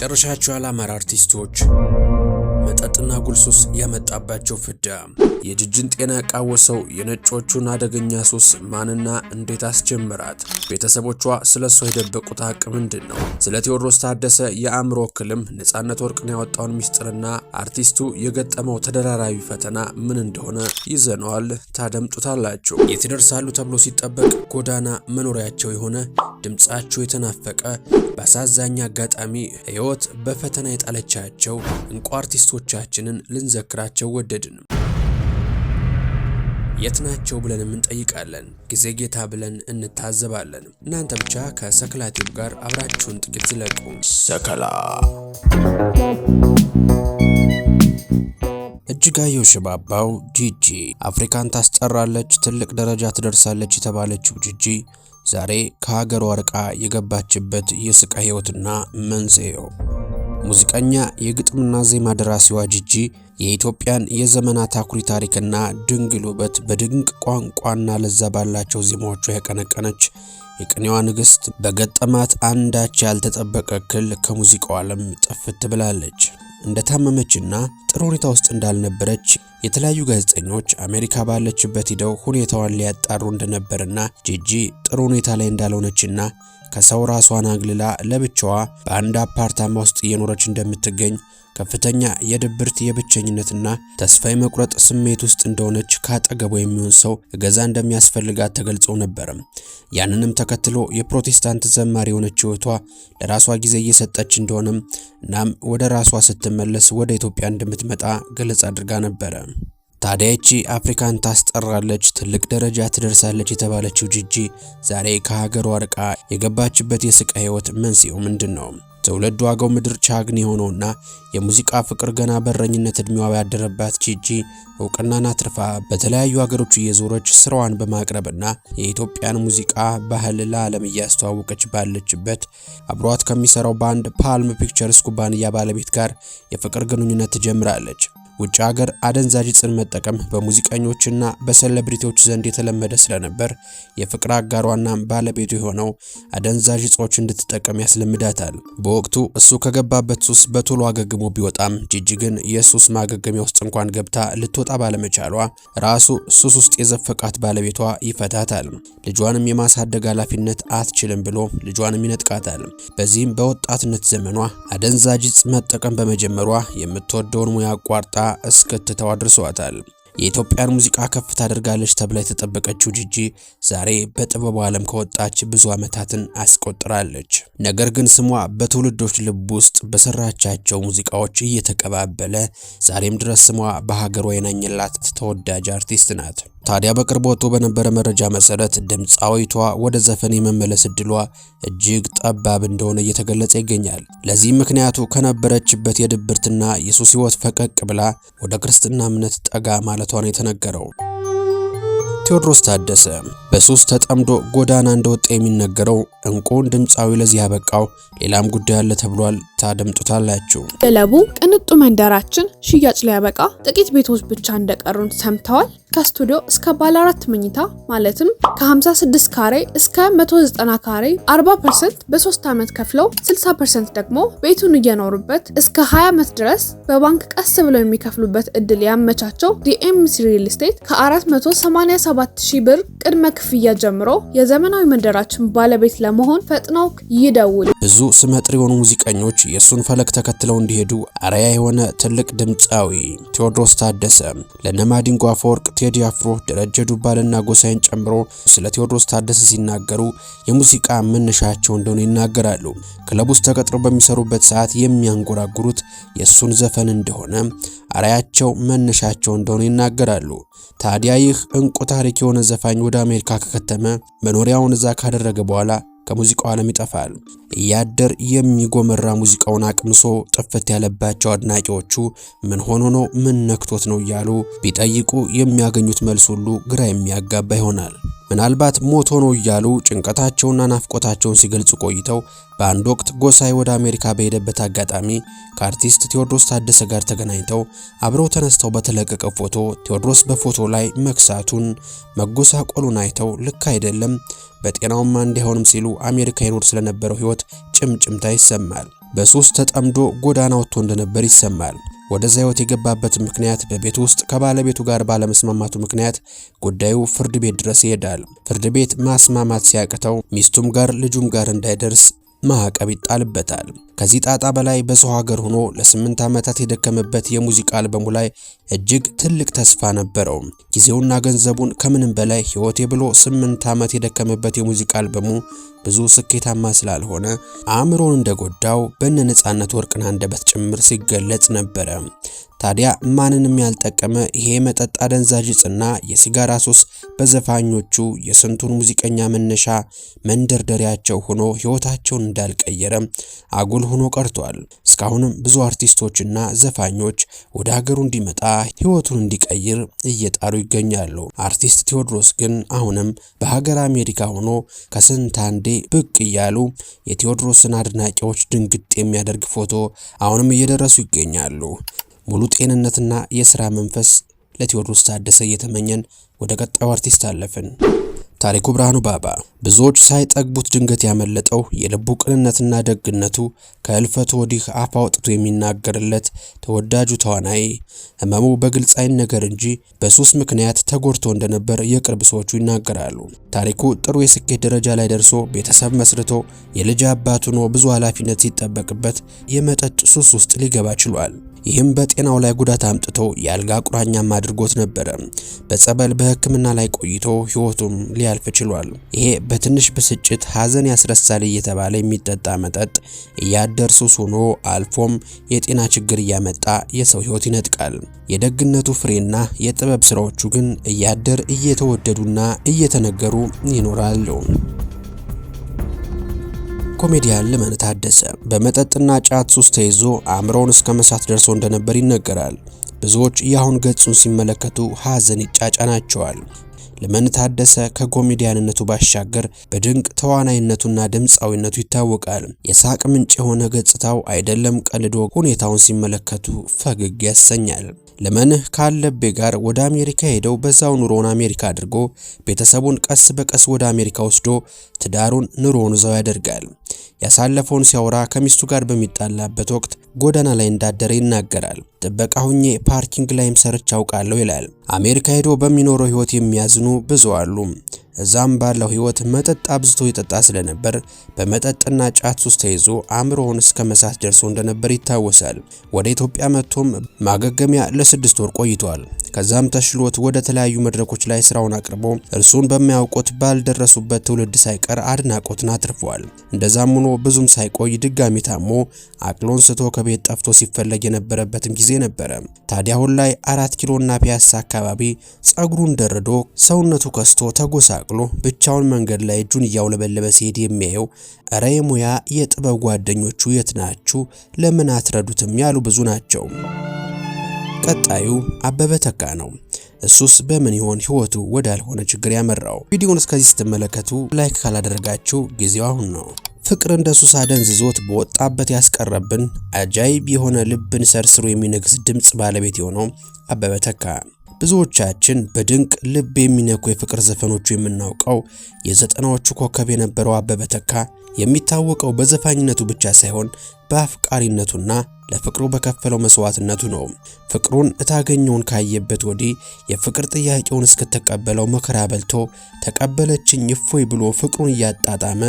መጨረሻቸው ያላማረ አርቲስቶች መጠጥና ጉልሱስ ያመጣባቸው ፍዳ የጅጅን ጤና ያቃወሰው የነጮቹን አደገኛ ሱስ ማንና እንዴት አስጀመራት? ቤተሰቦቿ ስለሷ የደበቁት ሀቅ ምንድነው? ስለ ቴዎድሮስ ታደሰ የአእምሮ እክልም ነጻነት ወርቅን ያወጣውን ሚስጥርና አርቲስቱ የገጠመው ተደራራቢ ፈተና ምን እንደሆነ ይዘነዋል፣ ታደምጡታላችሁ። የት ይደርሳሉ ተብሎ ሲጠበቅ ጎዳና መኖሪያቸው የሆነ ድምጻቸው የተናፈቀ በአሳዛኝ አጋጣሚ ህይወት በፈተና የጣለቻቸው እንቁ አርቲስቶቻችንን ልንዘክራቸው ወደድን። የት ናቸው ብለን እንጠይቃለን፣ ጊዜ ጌታ ብለን እንታዘባለን። እናንተ ብቻ ከሰከላ ቲዩብ ጋር አብራችሁን ጥቂት ዝለቁ። ሰከላ እጅጋየሁ ሽባባው ጂጂ አፍሪካን ታስጠራለች፣ ትልቅ ደረጃ ትደርሳለች የተባለችው ጂጂ ዛሬ ከሀገሯ ርቃ የገባችበት የስቃይ ህይወትና መንስኤው። ሙዚቀኛ የግጥምና ዜማ ደራሲዋ ጂጂ የኢትዮጵያን የዘመናት አኩሪ ታሪክና ድንግል ውበት በድንቅ ቋንቋና ለዛ ባላቸው ዜማዎቿ ያቀነቀነች የቅኔዋ ንግስት በገጠማት አንዳች ያልተጠበቀ እክል ከሙዚቃው ዓለም ጠፍት ብላለች። እንደታመመችና ጥሩ ሁኔታ ውስጥ እንዳልነበረች የተለያዩ ጋዜጠኞች አሜሪካ ባለችበት ሂደው ሁኔታዋን ሊያጣሩ እንደነበርና ጂጂ ጥሩ ሁኔታ ላይ እንዳልሆነችና ከሰው ራሷን አግልላ ለብቻዋ በአንድ አፓርታማ ውስጥ እየኖረች እንደምትገኝ ከፍተኛ የድብርት የብቸኝነትና ተስፋ የመቁረጥ ስሜት ውስጥ እንደሆነች ካጠገቧ የሚሆን ሰው እገዛ እንደሚያስፈልጋት ተገልጾ ነበር። ያንንም ተከትሎ የፕሮቴስታንት ዘማሪ የሆነችው እህቷ ለራሷ ጊዜ እየሰጠች እንደሆነም እናም ወደ ራሷ ስትመለስ ወደ ኢትዮጵያ እንደምትመጣ ገለጻ አድርጋ ነበር። ታዲያ እቺ አፍሪካን ታስጠራለች፣ ትልቅ ደረጃ ትደርሳለች የተባለችው ጂጂ ዛሬ ከሀገሯ ርቃ የገባችበት የስቃይ ህይወት መንስኤው ምንድነው? ትውልዱ አገው ምድር ቻግኒ ሆኖና የሙዚቃ ፍቅር ገና በረኝነት እድሜዋ ያደረባት ጂጂ እውቅናን አትርፋ በተለያዩ ሀገሮች እየዞረች ስራዋን በማቅረብና የኢትዮጵያን ሙዚቃ ባህል ለዓለም እያስተዋወቀች ባለችበት አብሯት ከሚሰራው ባንድ ፓልም ፒክቸርስ ኩባንያ ባለቤት ጋር የፍቅር ግንኙነት ትጀምራለች። ውጭ ሀገር አደንዛዥ ዕፅን መጠቀም በሙዚቀኞችና በሴሌብሪቲዎች ዘንድ የተለመደ ስለነበር የፍቅር አጋሯና ባለቤቱ የሆነው አደንዛዥ ዕጾች እንድትጠቀም ያስለምዳታል። በወቅቱ እሱ ከገባበት ሱስ በቶሎ አገግሞ ቢወጣም ጂጂ ግን የሱስ ማገገሚያ ውስጥ እንኳን ገብታ ልትወጣ ባለመቻሏ ራሱ ሱስ ውስጥ የዘፈቃት ባለቤቷ ይፈታታል። ልጇንም የማሳደግ ኃላፊነት አትችልም ብሎ ልጇንም ይነጥቃታል። በዚህም በወጣትነት ዘመኗ አደንዛዥ ዕፅ መጠቀም በመጀመሯ የምትወደውን ሙያ አቋርጣ እስክትተው አድርሷታል። የኢትዮጵያን ሙዚቃ ከፍ ታደርጋለች ተብላ የተጠበቀችው ጂጂ ዛሬ በጥበቡ ዓለም ከወጣች ብዙ ዓመታትን አስቆጥራለች። ነገር ግን ስሟ በትውልዶች ልብ ውስጥ በሰራቻቸው ሙዚቃዎች እየተቀባበለ ዛሬም ድረስ ስሟ በሀገሯ የናኘላት ተወዳጅ አርቲስት ናት። ታዲያ በቅርቡ ወጥቶ በነበረ መረጃ መሰረት ድምጻዊቷ ወደ ዘፈን የመመለስ እድሏ እጅግ ጠባብ እንደሆነ እየተገለጸ ይገኛል። ለዚህ ምክንያቱ ከነበረችበት የድብርትና የሱስ ህይወት ፈቀቅ ብላ ወደ ክርስትና እምነት ጠጋ ማለቷን የተነገረው። ቴዎድሮስ ታደሰ በሱስ ተጠምዶ ጎዳና እንደወጣ የሚነገረው እንቁን ድምጻዊ ለዚህ ያበቃው ሌላም ጉዳይ አለ ተብሏል። ታደምጡታላችሁ። በለቡ ቅንጡ መንደራችን ሽያጭ ላይ ያበቃ ጥቂት ቤቶች ብቻ እንደቀሩን ሰምተዋል። ከስቱዲዮ እስከ ባለ 4 መኝታ ማለትም ከ56 ካሬ እስከ 190 ካሬ 40% በ3 ዓመት ከፍለው 60% ደግሞ ቤቱን እየኖሩበት እስከ 20 ዓመት ድረስ በባንክ ቀስ ብለው የሚከፍሉበት እድል ያመቻቸው ዲኤምሲ ሪል ስቴት ከ487,000 ብር ቅድመ ክፍያ ጀምሮ የዘመናዊ መንደራችን ባለቤት ለመሆን ፈጥነው ይደውሉ። ብዙ ስመጥር የሆኑ ሙዚቀኞች የሱን ፈለግ ተከትለው እንዲሄዱ አርአያ የሆነ ትልቅ ድምጻዊ ቴዎድሮስ ታደሰ ለነማዲንጎ አፈወርቅ፣ ቴዲ አፍሮ፣ ደረጀ ዱባልና ጎሳይን ጨምሮ ስለ ቴዎድሮስ ታደሰ ሲናገሩ የሙዚቃ መነሻቸው እንደሆነ ይናገራሉ። ክለብ ውስጥ ተቀጥረው በሚሰሩበት ሰዓት የሚያንጎራጉሩት የሱን ዘፈን እንደሆነ አርአያቸው መነሻቸው እንደሆነ ይናገራሉ። ታዲያ ይህ እንቁ ታሪክ የሆነ ዘፋኝ ወደ አሜሪካ ከከተመ መኖሪያውን እዛ ካደረገ በኋላ ከሙዚቃው ዓለም ይጠፋል። ያደር የሚጎመራ ሙዚቃውን አቅምሶ ጥፍት ያለባቸው አድናቂዎቹ ምን ሆኖ ነው ምን ነክቶት ነው እያሉ ቢጠይቁ የሚያገኙት መልስ ሁሉ ግራ የሚያጋባ ይሆናል። ምናልባት ሞቶ ነው እያሉ ጭንቀታቸውና ናፍቆታቸውን ሲገልጹ ቆይተው በአንድ ወቅት ጎሳይ ወደ አሜሪካ በሄደበት አጋጣሚ ከአርቲስት ቴዎድሮስ ታደሰ ጋር ተገናኝተው አብረው ተነስተው በተለቀቀ ፎቶ ቴዎድሮስ በፎቶ ላይ መክሳቱን መጎሳቆሉን አይተው ልክ አይደለም በጤናውማ እንዲሆንም ሲሉ አሜሪካ ይኖር ስለነበረው ህይወት ጭምጭምታ ይሰማል። በሱስ ተጠምዶ ጎዳና ወጥቶ እንደነበር ይሰማል። ወደዛ ህይወት የገባበት ምክንያት በቤት ውስጥ ከባለቤቱ ጋር ባለመስማማቱ ምክንያት ጉዳዩ ፍርድ ቤት ድረስ ይሄዳል። ፍርድ ቤት ማስማማት ሲያቅተው ሚስቱም ጋር ልጁም ጋር እንዳይደርስ ማዕቀብ ይጣልበታል። ከዚህ ጣጣ በላይ በሰው ሀገር ሆኖ ለ8 ዓመታት የደከመበት የሙዚቃ አልበሙ ላይ እጅግ ትልቅ ተስፋ ነበረው። ጊዜውና ገንዘቡን ከምንም በላይ ህይወቴ ብሎ 8 ዓመት የደከመበት የሙዚቃ አልበሙ ብዙ ስኬታማ ስላልሆነ አእምሮን እንደጎዳው በእነ ነጻነት ወርቅነህ አንደበት ጭምር ሲገለጽ ነበረ። ታዲያ ማንንም ያልጠቀመ ይሄ መጠጥ አደንዛዥ ዕፅና የሲጋራ ሱስ በዘፋኞቹ የስንቱን ሙዚቀኛ መነሻ መንደርደሪያቸው ሆኖ ህይወታቸውን እንዳልቀየረ አጉል ሆኖ ቀርቷል። እስካሁንም ብዙ አርቲስቶችና ዘፋኞች ወደ ሀገሩ እንዲመጣ ህይወቱን እንዲቀይር እየጣሩ ይገኛሉ። አርቲስት ቴዎድሮስ ግን አሁንም በሀገር አሜሪካ ሆኖ ከስንት አንዴ ብቅ እያሉ የቴዎድሮስን አድናቂዎች ድንግጥ የሚያደርግ ፎቶ አሁንም እየደረሱ ይገኛሉ። ሙሉ ጤንነትና የሥራ መንፈስ ለቴዎድሮስ ታደሰ እየተመኘን ወደ ቀጣዩ አርቲስት አለፍን። ታሪኩ ብርሃኑ ባባ ብዙዎች ሳይጠግቡት ድንገት ያመለጠው የልቡ ቅንነትና ደግነቱ ከእልፈቱ ወዲህ አፍ አውጥቶ የሚናገርለት ተወዳጁ ተዋናይ ህመሙ በግልጽ አይነገር እንጂ በሱስ ምክንያት ተጎድቶ እንደነበር የቅርብ ሰዎቹ ይናገራሉ። ታሪኩ ጥሩ የስኬት ደረጃ ላይ ደርሶ ቤተሰብ መስርቶ የልጅ አባት ሆኖ ብዙ ኃላፊነት ሲጠበቅበት የመጠጥ ሱስ ውስጥ ሊገባ ችሏል። ይህም በጤናው ላይ ጉዳት አምጥቶ የአልጋ ቁራኛም አድርጎት ነበረ። በጸበል በሕክምና ላይ ቆይቶ ህይወቱም ሊያልፍ ችሏል። ይሄ በትንሽ ብስጭት ሐዘን ያስረሳል እየተባለ የሚጠጣ መጠጥ እያደር ሱስ ሆኖ አልፎም የጤና ችግር እያመጣ የሰው ህይወት ይነጥቃል። የደግነቱ ፍሬና የጥበብ ስራዎቹ ግን እያደር እየተወደዱና እየተነገሩ ይኖራሉ። ኮሜዲያን ለመን ታደሰ በመጠጥና ጫት ሱስ ተይዞ አእምሮውን እስከ መሳት ደርሶ እንደነበር ይነገራል። ብዙዎች ያሁን ገጹን ሲመለከቱ ሐዘን ይጫጫናቸዋል። ለመን ታደሰ ከኮሜዲያንነቱ ባሻገር በድንቅ ተዋናይነቱና ድምፃዊነቱ ይታወቃል። የሳቅ ምንጭ የሆነ ገጽታው አይደለም ቀልዶ ሁኔታውን ሲመለከቱ ፈገግ ያሰኛል። ለመን ካለቤ ጋር ወደ አሜሪካ ሄደው በዛው ኑሮውን አሜሪካ አድርጎ ቤተሰቡን ቀስ በቀስ ወደ አሜሪካ ወስዶ ትዳሩን ኑሮውን እዛው ያደርጋል። ያሳለፈውን ሲያወራ ከሚስቱ ጋር በሚጣላበት ወቅት ጎዳና ላይ እንዳደረ ይናገራል። ጥበቃ ሁኜ ፓርኪንግ ላይም ሰርቼ አውቃለሁ ይላል። አሜሪካ ሄዶ በሚኖረው ህይወት የሚያዝኑ ብዙ አሉ። እዛም ባለው ህይወት መጠጥ አብዝቶ ይጠጣ ስለነበር በመጠጥና ጫት ሱስ ተይዞ አእምሮውን እስከ መሳት ደርሶ እንደነበር ይታወሳል። ወደ ኢትዮጵያ መጥቶም ማገገሚያ ለ6 ወር ቆይቷል። ከዛም ተሽሎት ወደ ተለያዩ መድረኮች ላይ ስራውን አቅርቦ እርሱን በሚያውቁት ባልደረሱበት ትውልድ ሳይቀር አድናቆትን አትርፏል። እንደዛም ሆኖ ብዙም ሳይቆይ ድጋሚ ታሞ አቅሎን ስቶ ከቤት ጠፍቶ ሲፈለግ የነበረበትም ጊዜ ነበረ። ታዲያ አሁን ላይ 4 ኪሎና ፒያሳ አካባቢ ጸጉሩን ደርዶ ሰውነቱ ከስቶ ተጎሳቅሎ ብቻውን መንገድ ላይ እጁን እያውለበለበ ሲሄድ የሚያየው እረ የሙያ የጥበብ ጓደኞቹ የት ናችሁ ለምን አትረዱትም ያሉ ብዙ ናቸው። ቀጣዩ አበበ ተካ ነው። እሱስ በምን ይሆን ህይወቱ ወዳልሆነ ችግር ያመራው? ቪዲዮውን እስከዚህ ስትመለከቱ ላይክ ካላደረጋችሁ ጊዜው አሁን ነው። ፍቅር እንደ ሱስ አደንዝዞት በወጣበት ያስቀረብን አጃይብ የሆነ ልብን ሰርስሮ የሚነግስ ድምጽ ባለቤት የሆነው አበበ ተካ ብዙዎቻችን በድንቅ ልብ የሚነኩ የፍቅር ዘፈኖቹ የምናውቀው የ90ዎቹ ኮከብ የነበረው አበበ ተካ የሚታወቀው በዘፋኝነቱ ብቻ ሳይሆን በአፍቃሪነቱና ለፍቅሩ በከፈለው መስዋዕትነቱ ነው። ፍቅሩን እታገኘውን ካየበት ወዲህ የፍቅር ጥያቄውን እስከተቀበለው መከራ በልቶ ተቀበለችኝ እፎይ ብሎ ፍቅሩን እያጣጣመ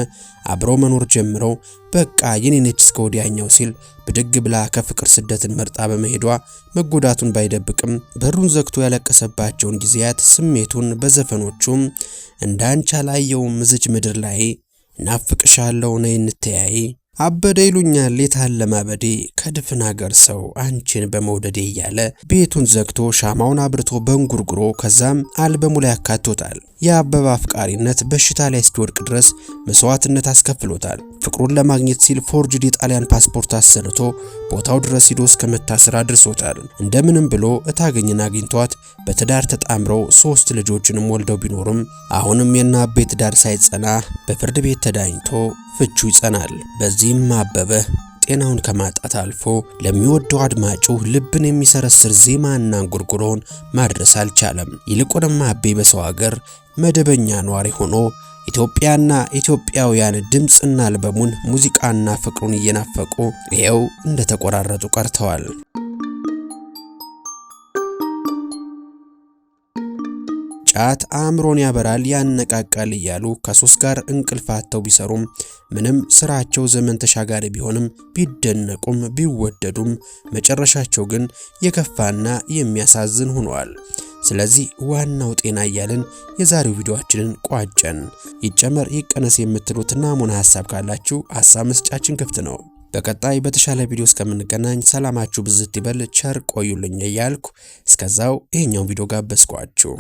አብሮ መኖር ጀምረው በቃ የኔ ነች እስከ ወዲያኛው ሲል ብድግ ብላ ከፍቅር ስደትን መርጣ በመሄዷ መጎዳቱን ባይደብቅም በሩን ዘግቶ ያለቀሰባቸውን ጊዜያት ስሜቱን በዘፈኖቹም እንዳንቻ ላየውም እዚች ምድር ላይ ናፍቅሻለሁ ነይ እንተያይ አበደ ይሉኛል የታለ ማበዴ ከድፍን ሀገር ሰው አንቺን በመውደዴ እያለ ቤቱን ዘግቶ ሻማውን አብርቶ በእንጉርጉሮ ከዛም አልበሙ ላይ አካቶታል። የአበበ አፍቃሪነት በሽታ ላይ እስኪወድቅ ድረስ መስዋዕትነት አስከፍሎታል። ፍቅሩን ለማግኘት ሲል ፎርጅድ የጣሊያን ፓስፖርት አሰርቶ ቦታው ድረስ ሂዶ እስከ መታሰር አድርሶታል። እንደምንም ብሎ እታገኝን አግኝቷት በትዳር ተጣምረው 3 ልጆችንም ወልደው ቢኖርም አሁንም የናቤ ትዳር ሳይጸና በፍርድ ቤት ተዳኝቶ ፍቹ ይጸናል። በዚህም አበበ ጤናውን ከማጣት አልፎ ለሚወደው አድማጩ ልብን የሚሰረስር ዜማና እንጉርጉሮን ማድረስ አልቻለም። ይልቁንም አቤ በሰው ሀገር መደበኛ ኗሪ ሆኖ ኢትዮጵያና ኢትዮጵያውያን ድምጽና አልበሙን ሙዚቃና ፍቅሩን እየናፈቁ ይሄው እንደተቆራረጡ ቀርተዋል። ጫት አእምሮን ያበራል ያነቃቃል እያሉ ከሱስ ጋር እንቅልፋተው ቢሰሩም ምንም ስራቸው ዘመን ተሻጋሪ ቢሆንም ቢደነቁም ቢወደዱም መጨረሻቸው ግን የከፋና የሚያሳዝን ሆኗል። ስለዚህ ዋናው ጤና እያልን የዛሬው ቪዲዮአችንን ቋጨን። ይጨመር ይቀነስ የምትሉት ናሙና ሐሳብ ካላችሁ ሐሳብ መስጫችን ክፍት ነው። በቀጣይ በተሻለ ቪዲዮ እስከምንገናኝ ሰላማችሁ ብዝት ይበል። ቸር ቆዩልኝ እያልኩ እስከዛው ይሄኛው ቪዲዮ ጋበዝኳችሁ።